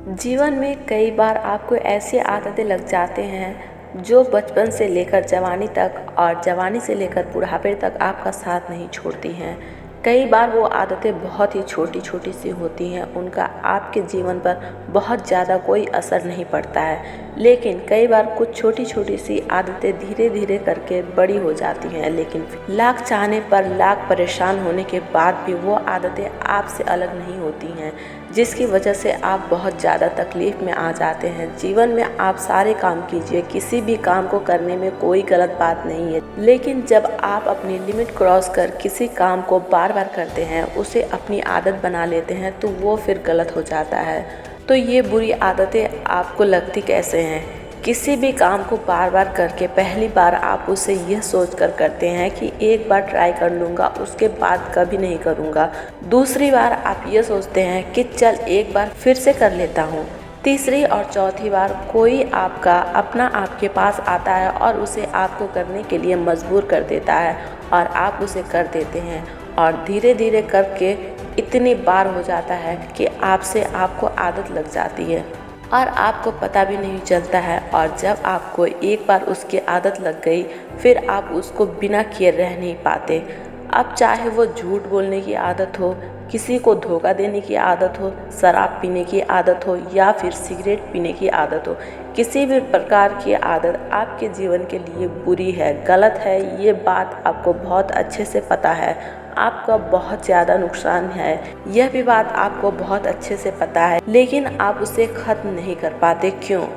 जीवन में कई बार आपको ऐसी आदतें लग जाते हैं जो बचपन से लेकर जवानी तक और जवानी से लेकर बुढ़ापे तक आपका साथ नहीं छोड़ती हैं। कई बार वो आदतें बहुत ही छोटी छोटी सी होती हैं, उनका आपके जीवन पर बहुत ज़्यादा कोई असर नहीं पड़ता है। लेकिन कई बार कुछ छोटी छोटी सी आदतें धीरे धीरे करके बड़ी हो जाती हैं, लेकिन लाख चाहने पर लाख परेशान होने के बाद भी वो आदतें आपसे अलग नहीं होती हैं, जिसकी वजह से आप बहुत ज़्यादा तकलीफ़ में आ जाते हैं। जीवन में आप सारे काम कीजिए, किसी भी काम को करने में कोई गलत बात नहीं है, लेकिन जब आप अपनी लिमिट क्रॉस कर किसी काम को बार बार करते हैं, उसे अपनी आदत बना लेते हैं, तो वो फिर गलत हो जाता है। तो ये बुरी आदतें आपको लगती कैसे हैं? किसी भी काम को बार बार करके पहली बार आप उसे यह सोच कर करते हैं कि एक बार ट्राई कर लूँगा, उसके बाद कभी नहीं करूँगा। दूसरी बार आप ये सोचते हैं कि चल एक बार फिर से कर लेता हूँ। तीसरी और चौथी बार कोई आपका अपना आपके पास आता है और उसे आपको करने के लिए मजबूर कर देता है और आप उसे कर देते हैं, और धीरे धीरे करके इतनी बार हो जाता है कि आपको आदत लग जाती है और आपको पता भी नहीं चलता है। और जब आपको एक बार उसकी आदत लग गई, फिर आप उसको बिना किए रह नहीं पाते। अब चाहे वो झूठ बोलने की आदत हो, किसी को धोखा देने की आदत हो, शराब पीने की आदत हो या फिर सिगरेट पीने की आदत हो, किसी भी प्रकार की आदत आपके जीवन के लिए बुरी है, गलत है, ये बात आपको बहुत अच्छे से पता है। आपका बहुत ज़्यादा नुकसान है, यह भी बात आपको बहुत अच्छे से पता है, लेकिन आप उसे ख़त्म नहीं कर पाते। क्यों?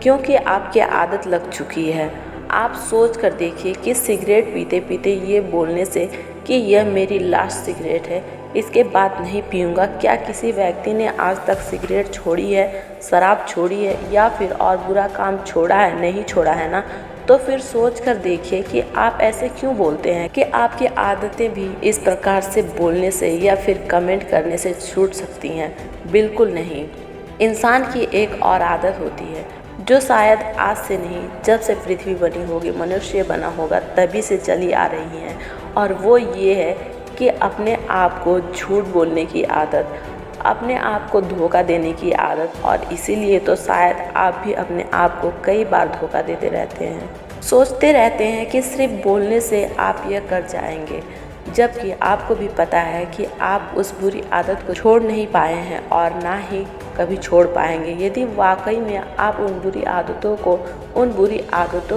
क्योंकि आपकी आदत लग चुकी है। आप सोच कर देखिए कि सिगरेट पीते पीते ये बोलने से कि यह मेरी लास्ट सिगरेट है, इसके बाद नहीं पीऊँगा, क्या किसी व्यक्ति ने आज तक सिगरेट छोड़ी है, शराब छोड़ी है या फिर और बुरा काम छोड़ा है? नहीं छोड़ा है ना। तो फिर सोच कर देखिए कि आप ऐसे क्यों बोलते हैं कि आपकी आदतें भी इस प्रकार से बोलने से या फिर कमेंट करने से छूट सकती हैं। बिल्कुल नहीं। इंसान की एक और आदत होती है जो शायद आज से नहीं, जब से पृथ्वी बनी होगी, मनुष्य बना होगा, तभी से चली आ रही हैं, और वो ये है कि अपने आप को झूठ बोलने की आदत, अपने आप को धोखा देने की आदत। और इसीलिए तो शायद आप भी अपने आप को कई बार धोखा देते रहते हैं। सोचते रहते हैं कि सिर्फ बोलने से आप यह कर जाएंगे, जबकि आपको भी पता है कि आप उस बुरी आदत को छोड़ नहीं पाए हैं और ना ही कभी छोड़ पाएंगे। यदि वाकई में आप उन बुरी आदतों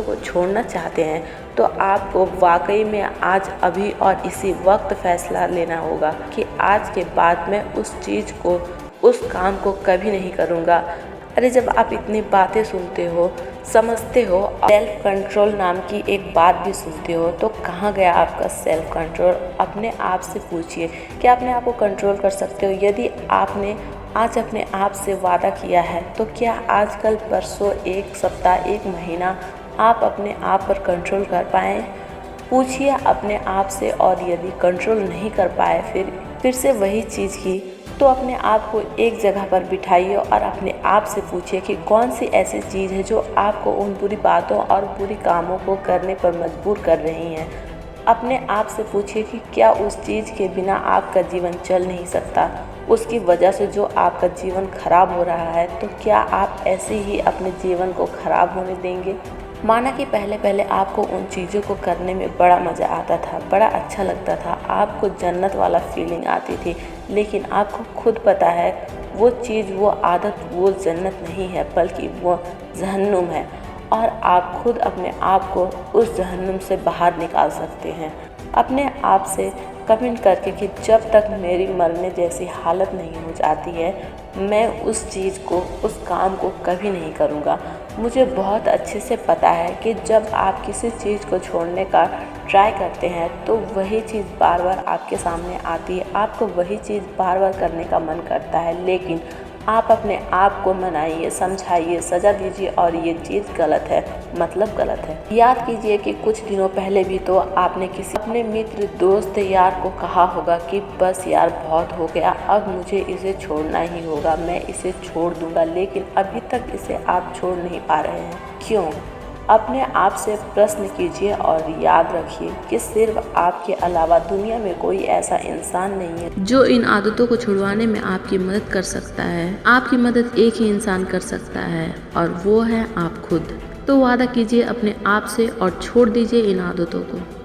को छोड़ना चाहते हैं, तो आपको वाकई में आज अभी और इसी वक्त फैसला लेना होगा कि आज के बाद मैं उस काम को कभी नहीं करूँगा। अरे जब आप इतनी बातें सुनते हो, समझते हो, सेल्फ कंट्रोल नाम की एक बात भी सुनते हो, तो कहाँ गया आपका सेल्फ कंट्रोल? अपने आप से पूछिए कि अपने आप को कंट्रोल कर सकते हो? यदि आपने आज अपने आप से वादा किया है, तो क्या आजकल, परसों, एक सप्ताह, एक महीना आप अपने आप पर कंट्रोल कर पाएँ? पूछिए अपने आप से। और यदि कंट्रोल नहीं कर पाए फिर से वही चीज़ की, तो अपने आप को एक जगह पर बिठाइए और अपने आप से पूछिए कि कौन सी ऐसी चीज़ है जो आपको उन बुरी बातों और बुरी कामों को करने पर मजबूर कर रही हैं। अपने आप से पूछिए कि क्या उस चीज़ के बिना आपका जीवन चल नहीं सकता, उसकी वजह से जो आपका जीवन खराब हो रहा है, तो क्या आप ऐसे ही अपने जीवन को खराब होने देंगे? माना कि पहले पहले आपको उन चीज़ों को करने में बड़ा मज़ा आता था, बड़ा अच्छा लगता था, आपको जन्नत वाला फीलिंग आती थी, लेकिन आपको खुद पता है वो चीज़, वो आदत, वो जन्नत नहीं है, बल्कि वो जहन्नुम है। और आप खुद अपने आप को उस जहन्नुम से बाहर निकाल सकते हैं अपने आप से कमेंट करके कि जब तक मेरी मरने जैसी हालत नहीं हो जाती है, मैं उस चीज़ को, उस काम को कभी नहीं करूँगा। मुझे बहुत अच्छे से पता है कि जब आप किसी चीज़ को छोड़ने का ट्राई करते हैं, तो वही चीज़ बार बार आपके सामने आती है, आपको वही चीज़ बार बार करने का मन करता है, लेकिन आप अपने आप को मनाइए, समझाइए, सज़ा दीजिए और ये चीज़ गलत है, मतलब गलत है। याद कीजिए कि कुछ दिनों पहले भी तो आपने किसी अपने मित्र, दोस्त, यार को कहा होगा कि बस यार बहुत हो गया, अब मुझे इसे छोड़ना ही होगा, मैं इसे छोड़ दूंगा, लेकिन अभी तक इसे आप छोड़ नहीं पा रहे हैं। क्यों? अपने आप से प्रश्न कीजिए और याद रखिए कि सिर्फ आपके अलावा दुनिया में कोई ऐसा इंसान नहीं है जो इन आदतों को छुड़वाने में आपकी मदद कर सकता है। आपकी मदद एक ही इंसान कर सकता है और वो है आप खुद। तो वादा कीजिए अपने आप से और छोड़ दीजिए इन आदतों को।